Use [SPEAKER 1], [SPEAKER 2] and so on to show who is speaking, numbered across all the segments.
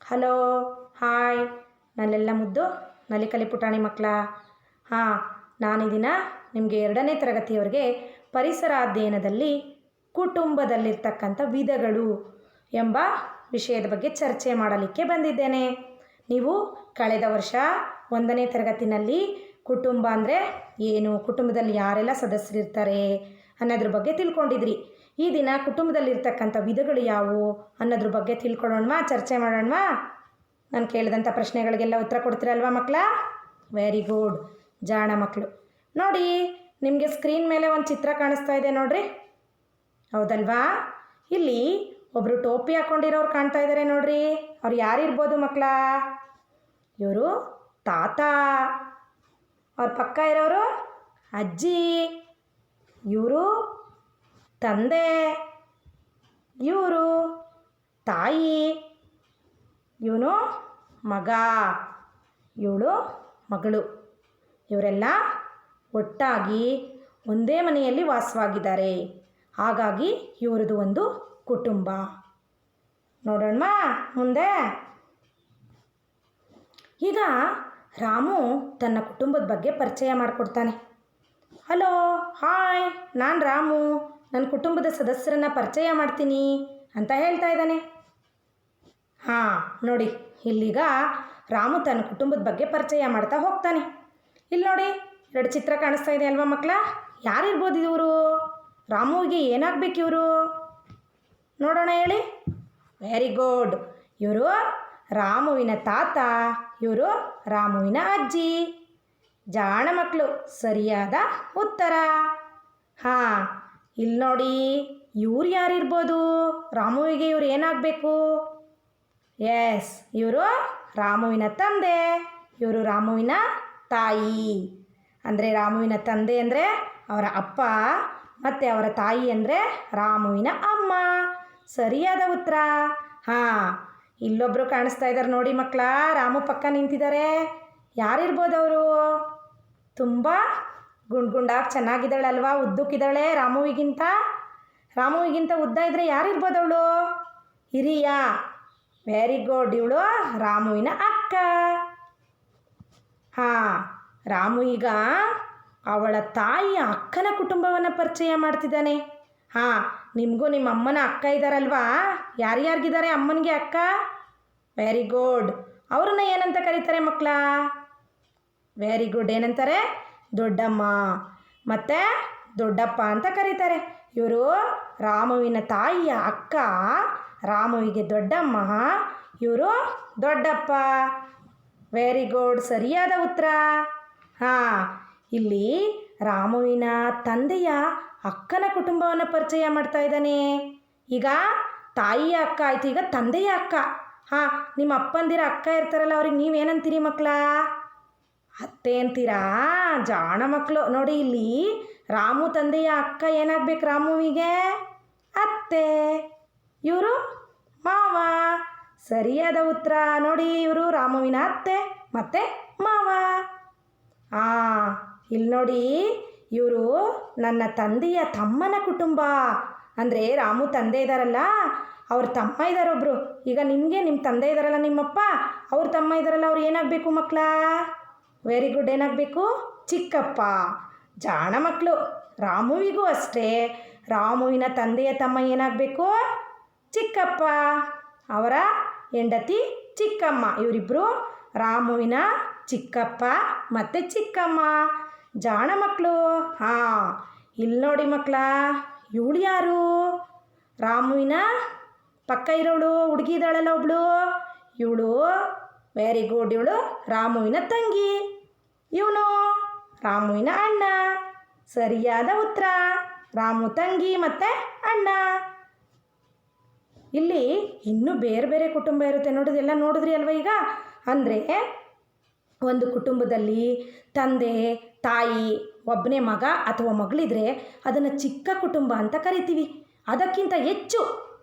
[SPEAKER 1] Hello, hi, ನನ್ನೆಲ್ಲ ಮುದ್ದು ನಲಿಕಲಿ ಪುಟಾಣಿ ಮಕ್ಕಳ. ನಾನು ದಿನ ನಿಮಗೆ 2ನೇ ತರಗತಿಯವರಿಗೆ ಪರಿಸರ ಅಧ್ಯಯನದಲ್ಲಿ ಕುಟುಂಬದಲ್ಲಿರ್ತಕ್ಕಂಥ ವಿಧಗಳು ಎಂಬ ವಿಷಯದ ಬಗ್ಗೆ ಚರ್ಚೆ ಮಾಡಲಿಕ್ಕೆ ಬಂದಿದ್ದೇನೆ. ನೀವು ಕಳೆದ ವರ್ಷ 1ನೇ ತರಗತಿನಲ್ಲಿ ಕುಟುಂಬ ಅಂದರೆ ಏನು, ಕುಟುಂಬದಲ್ಲಿ ಯಾರೆಲ್ಲ ಸದಸ್ಯರಿರ್ತಾರೆ ಅನ್ನೋದ್ರ ಬಗ್ಗೆ ತಿಳ್ಕೊಂಡಿದ್ರಿ. ಈ ದಿನ ಕುಟುಂಬದಲ್ಲಿರ್ತಕ್ಕಂಥ ವಿಧಗಳು ಯಾವುವು ಅನ್ನೋದ್ರ ಬಗ್ಗೆ ತಿಳ್ಕೊಳ್ಳೋಣವಾ, ಚರ್ಚೆ ಮಾಡೋಣವಾ? ನಾನು ಕೇಳಿದಂಥ ಪ್ರಶ್ನೆಗಳಿಗೆಲ್ಲ ಉತ್ತರ ಕೊಡ್ತೀರಲ್ವಾ ಮಕ್ಕಳ? ವೆರಿ ಗುಡ್, ಜಾಣ ಮಕ್ಕಳು. ನೋಡಿ, ನಿಮಗೆ ಸ್ಕ್ರೀನ್ ಮೇಲೆ ಒಂದು ಚಿತ್ರ ಕಾಣಿಸ್ತಾ ಇದೆ ನೋಡ್ರಿ, ಹೌದಲ್ವಾ? ಇಲ್ಲಿ ಒಬ್ಬರು ಟೋಪಿ ಹಾಕ್ಕೊಂಡಿರೋರು ಕಾಣ್ತಾ ಇದ್ದಾರೆ ನೋಡ್ರಿ. ಅವ್ರು ಯಾರಿರ್ಬೋದು ಮಕ್ಕಳ? ಇವರು ತಾತ. ಅವ್ರ ಪಕ್ಕ ಇರೋರು ಅಜ್ಜಿ. ಇವರು ತಂದೆ. ಇವರು ತಾಯಿ. ಇವನು ಮಗ, ಇವಳು ಮಗಳು. ಇವರೆಲ್ಲ ಒಟ್ಟಾಗಿ ಒಂದೇ ಮನೆಯಲ್ಲಿ ವಾಸವಾಗಿದ್ದಾರೆ. ಹಾಗಾಗಿ ಇವರದು ಒಂದು ಕುಟುಂಬ. ನೋಡೋಣ ಮುಂದೆ. ಈಗ ರಾಮು ತನ್ನ ಕುಟುಂಬದ ಬಗ್ಗೆ ಪರಿಚಯ ಮಾಡಿಕೊಡ್ತಾನೆ. ಹಲೋ, ಹಾಯ್, ನಾನು ರಾಮು, ನನ್ನ ಕುಟುಂಬದ ಸದಸ್ಯರನ್ನು ಪರಿಚಯ ಮಾಡ್ತೀನಿ ಅಂತ ಹೇಳ್ತಾ ಇದ್ದಾನೆ. ನೋಡಿ, ಇಲ್ಲೀಗ ರಾಮು ತನ್ನ ಕುಟುಂಬದ ಬಗ್ಗೆ ಪರಿಚಯ ಮಾಡ್ತಾ ಹೋಗ್ತಾನೆ. ಇಲ್ಲಿ ನೋಡಿ, 2 ಚಿತ್ರ ಕಾಣಿಸ್ತಾ ಇದೆ ಅಲ್ವಾ ಮಕ್ಕಳ? ಯಾರಿರ್ಬೋದು ಇವರು? ರಾಮುವಿಗೆ ಏನಾಗಬೇಕು ಇವರು? ನೋಡೋಣ, ಹೇಳಿ. ವೆರಿ ಗುಡ್, ಇವರು ರಾಮುವಿನ ತಾತ, ಇವರು ರಾಮುವಿನ ಅಜ್ಜಿ. ಜಾಣ ಮಕ್ಕಳು, ಸರಿಯಾದ ಉತ್ತರ. ಇಲ್ಲಿ ನೋಡಿ, ಇವ್ರು ಯಾರಿರ್ಬೋದು? ರಾಮುವಿಗೆ ಇವ್ರು ಏನಾಗಬೇಕು? ಎಸ್, ಇವರು ರಾಮುವಿನ ತಂದೆ, ಇವರು ರಾಮುವಿನ ತಾಯಿ. ಅಂದರೆ ರಾಮುವಿನ ತಂದೆ ಅಂದರೆ ಅವರ ಅಪ್ಪ, ಮತ್ತು ಅವರ ತಾಯಿ ಅಂದರೆ ರಾಮುವಿನ ಅಮ್ಮ. ಸರಿಯಾದ ಉತ್ತರ. ಇಲ್ಲೊಬ್ಬರು ಕಾಣಿಸ್ತಾ ಇದ್ದಾರೆ ನೋಡಿ ಮಕ್ಕಳ, ರಾಮು ಪಕ್ಕ ನಿಂತಿದ್ದಾರೆ. ಯಾರಿರ್ಬೋದು ಅವರು? ತುಂಬ ಗುಂಡಾಗಿ ಚೆನ್ನಾಗಿದ್ದಾಳಲ್ವಾ, ಉದ್ದಕ್ಕಿದ್ದಾಳೆ. ರಾಮುವಿಗಿಂತ ಉದ್ದ ಇದ್ದರೆ ಯಾರಿರ್ಬೋದು ಅವಳು? ಹಿರಿಯ. ವೆರಿ ಗುಡ್, ಇವಳು ರಾಮುವಿನ ಅಕ್ಕ. ರಾಮು ಈಗ ಅವಳ ತಾಯಿಯ ಅಕ್ಕನ ಕುಟುಂಬವನ್ನು ಪರಿಚಯ ಮಾಡ್ತಿದ್ದಾನೆ. ನಿಮಗೂ ನಿಮ್ಮ ಅಮ್ಮನ ಅಕ್ಕ ಇದ್ದಾರಲ್ವಾ? ಯಾರ್ಯಾರಿಗಿದ್ದಾರೆ ಅಮ್ಮನಿಗೆ ಅಕ್ಕ? Very good. ಅವ್ರನ್ನ ಏನಂತ ಕರೀತಾರೆ ಮಕ್ಕಳ? ವೆರಿ ಗುಡ್, ಏನಂತಾರೆ? ದೊಡ್ಡಮ್ಮ ಮತ್ತು ದೊಡ್ಡಪ್ಪ ಅಂತ ಕರೀತಾರೆ. ಇವರು ರಾಮುವಿನ ತಾಯಿಯ ಅಕ್ಕ, ರಾಮುವಿಗೆ ದೊಡ್ಡಮ್ಮ, ಇವರು ದೊಡ್ಡಪ್ಪ. ವೆರಿ ಗುಡ್, ಸರಿಯಾದ ಉತ್ತರ. ಇಲ್ಲಿ ರಾಮುವಿನ ತಂದೆಯ ಅಕ್ಕನ ಕುಟುಂಬವನ್ನು ಪರಿಚಯ ಮಾಡ್ತಾ ಇದ್ದಾನೆ. ಈಗ ತಾಯಿಯ ಅಕ್ಕ ಆಯಿತು, ಈಗ ತಂದೆಯ ಅಕ್ಕ. ನಿಮ್ಮ ಅಪ್ಪಂದಿರ ಅಕ್ಕ ಇರ್ತಾರಲ್ಲ, ಅವ್ರಿಗೆ ನೀವೇನಂತೀರಿ ಮಕ್ಕಳ? ಅತ್ತೆ ಅಂತೀರಾ? ಜಾಣ ಮಕ್ಕಳು. ನೋಡಿ, ಇಲ್ಲಿ ರಾಮು ತಂದೆಯ ಅಕ್ಕ ಏನಾಗಬೇಕು ರಾಮುವಿಗೆ? ಅತ್ತೆ. ಇವರು ಮಾವ. ಸರಿಯಾದ ಉತ್ತರ. ನೋಡಿ, ಇವರು ರಾಮುವಿನ ಅತ್ತೆ ಮತ್ತು ಮಾವ. ಇಲ್ಲಿ ನೋಡಿ, ಇವರು ನನ್ನ ತಂದೆಯ ತಮ್ಮನ ಕುಟುಂಬ. ಅಂದರೆ ರಾಮು ತಂದೆ ಇದ್ದಾರಲ್ಲ, ಅವ್ರ ತಮ್ಮ ಇದ್ದಾರೊಬ್ಬರು. ಈಗ ನಿಮಗೆ ನಿಮ್ಮ ತಂದೆ ಇದ್ದಾರಲ್ಲ, ನಿಮ್ಮಪ್ಪ, ಅವ್ರ ತಮ್ಮ ಇದ್ದಾರಲ್ಲ, ಅವ್ರು ಏನಾಗಬೇಕು ಮಕ್ಕಳ? ವೆರಿ ಗುಡ್, ಏನಾಗಬೇಕು? ಚಿಕ್ಕಪ್ಪ. ಜಾಣ ಮಕ್ಕಳು. ರಾಮುವಿಗೂ ಅಷ್ಟೇ, ರಾಮುವಿನ ತಂದೆಯ ತಮ್ಮ ಏನಾಗಬೇಕು? ಚಿಕ್ಕಪ್ಪ. ಅವರ ಹೆಂಡತಿ ಚಿಕ್ಕಮ್ಮ. ಇವರಿಬ್ಬರು ರಾಮುವಿನ ಚಿಕ್ಕಪ್ಪ ಮತ್ತು ಚಿಕ್ಕಮ್ಮ. ಜಾಣ ಮಕ್ಕಳು. ಇಲ್ಲಿ ನೋಡಿ ಮಕ್ಕಳ, ಇವಳು ಯಾರು? ರಾಮುವಿನ ಪಕ್ಕ ಇರೋಳು ಹುಡುಗಿ ಇದ್ದಾಳಲ್ಲ ಒಬ್ಳು, ಇವಳು. ವೆರಿ ಗುಡ್, ಇವಳು ರಾಮುವಿನ ತಂಗಿ. ಇವನು ರಾಮುವಿನ ಅಣ್ಣ. ಸರಿಯಾದ ಉತ್ತರ. ರಾಮು ತಂಗಿ ಮತ್ತು ಅಣ್ಣ. ಇಲ್ಲಿ ಇನ್ನೂ ಬೇರೆ ಬೇರೆ ಕುಟುಂಬ ಇರುತ್ತೆ ನೋಡಿದ್ರಿ, ಎಲ್ಲ ನೋಡಿದ್ರಿ ಅಲ್ವ ಈಗ? ಅಂದರೆ ಒಂದು ಕುಟುಂಬದಲ್ಲಿ ತಂದೆ ತಾಯಿ ಒಬ್ಬನೇ ಮಗ ಅಥವಾ ಮಗಳಿದ್ರೆ ಅದನ್ನು ಚಿಕ್ಕ ಕುಟುಂಬ ಅಂತ ಕರಿತೀವಿ. ಅದಕ್ಕಿಂತ ಹೆಚ್ಚು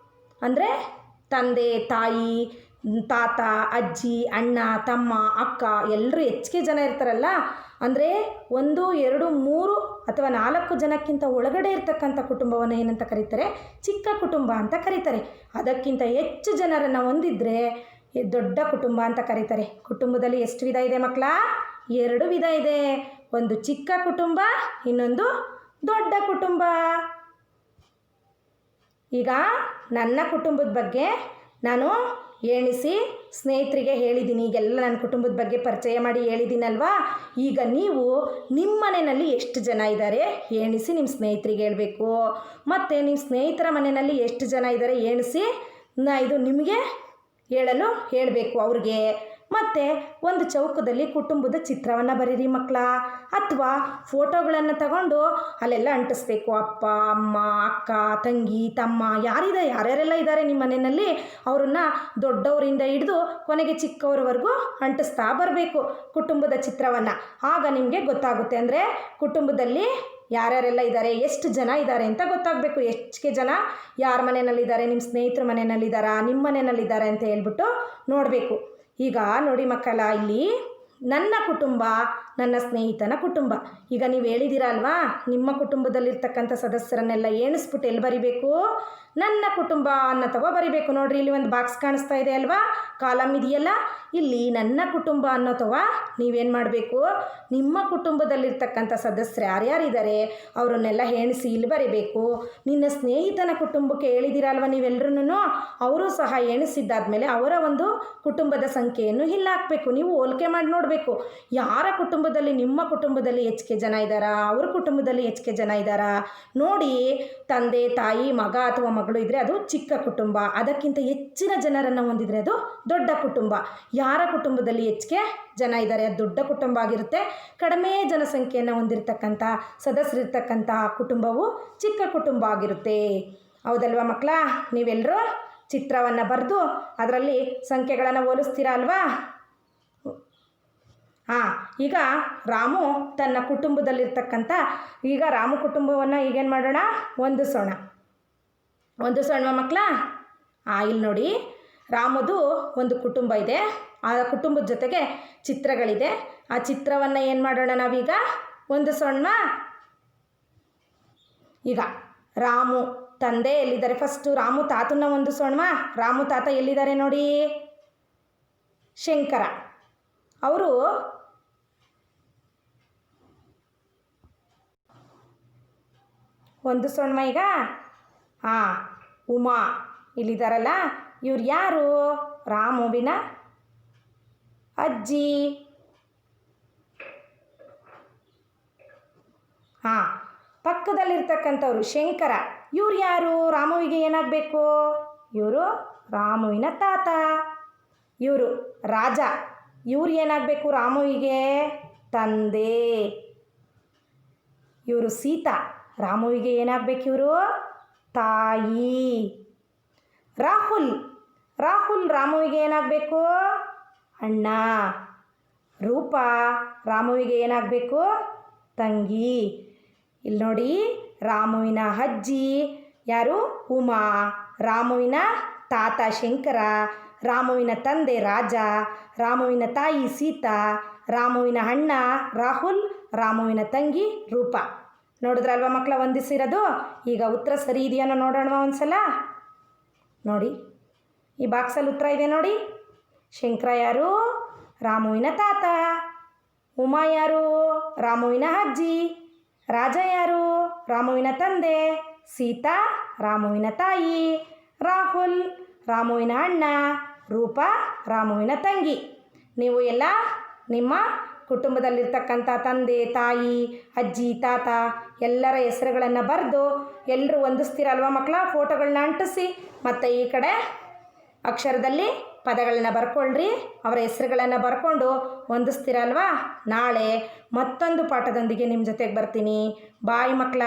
[SPEAKER 1] ಅಂದರೆ ತಂದೆ ತಾಯಿ ತಾತ ಅಜ್ಜಿ ಅಣ್ಣ ತಮ್ಮ ಅಕ್ಕ ಎಲ್ಲರೂ ಹೆಚ್ಚಿಗೆ ಜನ ಇರ್ತಾರಲ್ಲ, ಅಂದರೆ 1 2 3 ಅಥವಾ 4 ಜನಕ್ಕಿಂತ ಒಳಗಡೆ ಇರ್ತಕ್ಕಂಥ ಕುಟುಂಬವನ್ನು ಏನಂತ ಕರೀತಾರೆ? ಚಿಕ್ಕ ಕುಟುಂಬ ಅಂತ ಕರೀತಾರೆ. ಅದಕ್ಕಿಂತ ಹೆಚ್ಚು ಜನರನ್ನು ಹೊಂದಿದ್ರೆ ದೊಡ್ಡ ಕುಟುಂಬ ಅಂತ ಕರೀತಾರೆ. ಕುಟುಂಬದಲ್ಲಿ ಎಷ್ಟು ವಿಧ ಇದೆ ಮಕ್ಕಳ? 2 ವಿಧ ಇದೆ. ಒಂದು ಚಿಕ್ಕ ಕುಟುಂಬ, ಇನ್ನೊಂದು ದೊಡ್ಡ ಕುಟುಂಬ. ಈಗ ನನ್ನ ಕುಟುಂಬದ ಬಗ್ಗೆ ನಾನು ಎಣಿಸಿ ಸ್ನೇಹಿತರಿಗೆ ಹೇಳಿದ್ದೀನಿ. ಈಗೆಲ್ಲ ನನ್ನ ಕುಟುಂಬದ ಬಗ್ಗೆ ಪರಿಚಯ ಮಾಡಿ ಹೇಳಿದ್ದೀನಲ್ವಾ? ಈಗ ನೀವು ನಿಮ್ಮ ಮನೆಯಲ್ಲಿ ಎಷ್ಟು ಜನ ಇದ್ದಾರೆ ಎಣಿಸಿ ನಿಮ್ಮ ಸ್ನೇಹಿತರಿಗೆ ಹೇಳಬೇಕು. ಮತ್ತು ನಿಮ್ಮ ಸ್ನೇಹಿತರ ಮನೆಯಲ್ಲಿ ಎಷ್ಟು ಜನ ಇದ್ದಾರೆ ಎಣಿಸಿ ಇದು ನಿಮಗೆ ಹೇಳಲು ಹೇಳಬೇಕು ಅವ್ರಿಗೆ. ಮತ್ತು ಒಂದು ಚೌಕದಲ್ಲಿ ಕುಟುಂಬದ ಚಿತ್ರವನ್ನು ಬರೀರಿ ಮಕ್ಕಳ, ಅಥವಾ ಫೋಟೋಗಳನ್ನು ತಗೊಂಡು ಅಲ್ಲೆಲ್ಲ ಅಂಟಿಸ್ಬೇಕು. ಅಪ್ಪ, ಅಮ್ಮ, ಅಕ್ಕ, ತಂಗಿ, ತಮ್ಮ ಯಾರ್ಯಾರೆಲ್ಲ ಇದ್ದಾರೆ ನಿಮ್ಮ ಮನೆಯಲ್ಲಿ ಅವರನ್ನು ದೊಡ್ಡವರಿಂದ ಹಿಡಿದು ಕೊನೆಗೆ ಚಿಕ್ಕವರವರೆಗೂ ಅಂಟಿಸ್ತಾ ಬರಬೇಕು ಕುಟುಂಬದ ಚಿತ್ರವನ್ನು. ಆಗ ನಿಮಗೆ ಗೊತ್ತಾಗುತ್ತೆ. ಅಂದರೆ ಕುಟುಂಬದಲ್ಲಿ ಯಾರ್ಯಾರೆಲ್ಲ ಇದ್ದಾರೆ, ಎಷ್ಟು ಜನ ಇದ್ದಾರೆ ಅಂತ ಗೊತ್ತಾಗಬೇಕು. ಹೆಚ್ಚಿಗೆ ಜನ ಯಾರ ಮನೆಯಲ್ಲಿದ್ದಾರೆ, ನಿಮ್ಮ ಸ್ನೇಹಿತರ ಮನೆಯಲ್ಲಿದ್ದಾರಾ, ನಿಮ್ಮ ಮನೆಯಲ್ಲಿದ್ದಾರೆ ಅಂತ ಹೇಳ್ಬಿಟ್ಟು ನೋಡಬೇಕು. ಈಗ ನೋಡಿ ಮಕ್ಕಳ, ಇಲ್ಲಿ ನನ್ನ ಕುಟುಂಬ, ನನ್ನ ಸ್ನೇಹಿತನ ಕುಟುಂಬ. ಈಗ ನೀವು ಹೇಳಿದ್ದೀರ ಅಲ್ವಾ, ನಿಮ್ಮ ಕುಟುಂಬದಲ್ಲಿರ್ತಕ್ಕಂಥ ಸದಸ್ಯರನ್ನೆಲ್ಲ ಎಣಿಸ್ಬಿಟ್ಟು ಎಲ್ಲಿ ಬರಿಬೇಕು? ನನ್ನ ಕುಟುಂಬ ಅನ್ನೋತವ ಬರಿಬೇಕು. ನೋಡಿರಿ, ಇಲ್ಲಿ ಒಂದು ಬಾಕ್ಸ್ ಕಾಣಿಸ್ತಾ ಇದೆ ಅಲ್ವಾ, ಕಾಲಮ್ ಇದೆಯಲ್ಲ, ಇಲ್ಲಿ ನನ್ನ ಕುಟುಂಬ ಅನ್ನೋತವ ನೀವೇನು ಮಾಡಬೇಕು? ನಿಮ್ಮ ಕುಟುಂಬದಲ್ಲಿರ್ತಕ್ಕಂಥ ಸದಸ್ಯರು ಯಾರ್ಯಾರಿದ್ದಾರೆ ಅವರನ್ನೆಲ್ಲ ಎಣಿಸಿ ಇಲ್ಲಿ ಬರಿಬೇಕು. ನಿನ್ನ ಸ್ನೇಹಿತನ ಕುಟುಂಬಕ್ಕೆ ಹೇಳಿದಿರಲ್ವ ನೀವೆಲ್ಲರೂ, ಅವರು ಸಹ ಎಣಿಸಿದ್ದಾದಮೇಲೆ ಅವರ ಒಂದು ಕುಟುಂಬದ ಸಂಖ್ಯೆಯನ್ನು ಇಲ್ಲಿ ಹಾಕಬೇಕು. ನೀವು ಹೋಲಿಕೆ ಮಾಡಿ ನೋಡಬೇಕು, ಯಾರ ಕುಟುಂಬದಲ್ಲಿ ನಿಮ್ಮ ಕುಟುಂಬದಲ್ಲಿ ಹೆಚ್ಚಿಗೆ ಜನ ಇದ್ದಾರಾ, ಅವ್ರ ಕುಟುಂಬದಲ್ಲಿ ಹೆಚ್ಚಿಗೆ ಜನ ಇದ್ದಾರಾ ನೋಡಿ. ತಂದೆ, ತಾಯಿ, ಮಗ ಅಥವಾ ಮಗಳು ಇದ್ದರೆ ಅದು ಚಿಕ್ಕ ಕುಟುಂಬ. ಅದಕ್ಕಿಂತ ಹೆಚ್ಚಿನ ಜನರನ್ನು ಹೊಂದಿದರೆ ಅದು ದೊಡ್ಡ ಕುಟುಂಬ. ಯಾರ ಕುಟುಂಬದಲ್ಲಿ ಹೆಚ್ಚಿಗೆ ಜನ ಇದ್ದಾರೆ ಅದು ದೊಡ್ಡ ಕುಟುಂಬ ಆಗಿರುತ್ತೆ. ಕಡಿಮೆ ಜನಸಂಖ್ಯೆಯನ್ನು ಹೊಂದಿರತಕ್ಕಂಥ ಸದಸ್ಯರಿರ್ತಕ್ಕಂಥ ಕುಟುಂಬವು ಚಿಕ್ಕ ಕುಟುಂಬ ಆಗಿರುತ್ತೆ. ಹೌದಲ್ವಾ ಮಕ್ಕಳ? ನೀವೆಲ್ಲರೂ ಚಿತ್ರವನ್ನು ಬರೆದು ಅದರಲ್ಲಿ ಸಂಖ್ಯೆಗಳನ್ನು ಹೋಲಿಸ್ತೀರಾ ಅಲ್ವಾ? ಈಗ ರಾಮು ತನ್ನ ಕುಟುಂಬದಲ್ಲಿರ್ತಕ್ಕಂಥ, ಈಗ ರಾಮು ಕುಟುಂಬವನ್ನು ಈಗೇನು ಮಾಡೋಣ? ಹೊಂದಿಸೋಣ ಮಕ್ಕಳ. ಇಲ್ಲಿ ನೋಡಿ, ರಾಮದು ಒಂದು ಕುಟುಂಬ ಇದೆ. ಆ ಕುಟುಂಬದ ಜೊತೆಗೆ ಚಿತ್ರಗಳಿದೆ. ಆ ಚಿತ್ರವನ್ನು ಏನು ಮಾಡೋಣ ನಾವೀಗ? ಹೊಂದಿಸೋಣ. ಈಗ ರಾಮು ತಂದೆ ಎಲ್ಲಿದ್ದಾರೆ? ಫಸ್ಟು ರಾಮು ತಾತನ ಹೊಂದಿಸೋಣ. ರಾಮು ತಾತ ಎಲ್ಲಿದ್ದಾರೆ ನೋಡಿ? ಶಂಕರ. ಅವರು ಹೊಂದಿಸೋಣ ಈಗ. ಉಮಾ ಇಲ್ಲಿದ್ದಾರಲ್ಲ, ಇವ್ರು ಯಾರು? ರಾಮುವಿನ ಅಜ್ಜಿ. ಪಕ್ಕದಲ್ಲಿರ್ತಕ್ಕಂಥವ್ರು ಶಂಕರ. ಇವ್ರು ಯಾರು? ರಾಮುವಿಗೆ ಏನಾಗಬೇಕು? ಇವರು ರಾಮುವಿನ ತಾತ. ಇವರು ರಾಜ. ಇವ್ರು ಏನಾಗಬೇಕು ರಾಮುವಿಗೆ? ತಂದೆ. ಇವರು ಸೀತಾ. ರಾಮುವಿಗೆ ಏನಾಗಬೇಕು ಇವರು? ತಾಯಿ. ರಾಹುಲ್ ರಾಮುವಿಗೆ ಏನಾಗಬೇಕು? ಅಣ್ಣ. ರೂಪ ರಾಮುವಿಗೆ ಏನಾಗಬೇಕು? ತಂಗಿ. ಇಲ್ಲಿ ನೋಡಿ, ರಾಮುವಿನ ಅಜ್ಜಿ ಯಾರು? ಉಮಾ. ರಾಮುವಿನ ತಾತ ಶಂಕರ. ರಾಮುವಿನ ತಂದೆ ರಾಜ. ರಾಮುವಿನ ತಾಯಿ ಸೀತಾ. ರಾಮುವಿನ ಅಣ್ಣ ರಾಹುಲ್. ರಾಮುವಿನ ತಂಗಿ ರೂಪ. ನೋಡಿದ್ರಲ್ವ ಮಕ್ಕಳ ಹೊಂದಿಸಿರೋದು? ಈಗ ಉತ್ತರ ಸರಿ ಇದೆಯೋ ನೋಡೋಣ ಒಂದ್ಸಲ. ನೋಡಿ, ಈ ಬಾಕ್ಸಲ್ಲಿ ಉತ್ತರ ಇದೆ ನೋಡಿ. ಶಂಕರ ಯಾರು? ರಾಮುವಿನ ತಾತ. ಉಮಾ ಯಾರು? ರಾಮುವಿನ ಅಜ್ಜಿ. ರಾಜ ಯಾರು? ರಾಮುವಿನ ತಂದೆ. ಸೀತಾ ರಾಮುವಿನ ತಾಯಿ. ರಾಹುಲ್ ರಾಮುವಿನ ಅಣ್ಣ. ರೂಪ ರಾಮುವಿನ ತಂಗಿ. ನೀವು ಎಲ್ಲ ನಿಮ್ಮ ಕುಟುಂಬದಲ್ಲಿರ್ತಕ್ಕಂಥ ತಂದೆ, ತಾಯಿ, ಅಜ್ಜಿ, ತಾತ ಎಲ್ಲರ ಹೆಸರುಗಳನ್ನು ಬರೆದು ಎಲ್ಲರೂ ಹೊಂದಿಸ್ತೀರಲ್ವ ಮಕ್ಕಳ? ಫೋಟೋಗಳನ್ನ ಅಂಟಿಸಿ ಮತ್ತು ಈ ಕಡೆ ಅಕ್ಷರದಲ್ಲಿ ಪದಗಳನ್ನು ಬರ್ಕೊಳ್ರಿ. ಅವರ ಹೆಸರುಗಳನ್ನು ಬರ್ಕೊಂಡು ಹೊಂದಿಸ್ತೀರಲ್ವ? ನಾಳೆ ಮತ್ತೊಂದು ಪಾಠದೊಂದಿಗೆ ನಿಮ್ಮ ಜೊತೆಗೆ ಬರ್ತೀನಿ. ಬಾಯ್ ಮಕ್ಕಳ.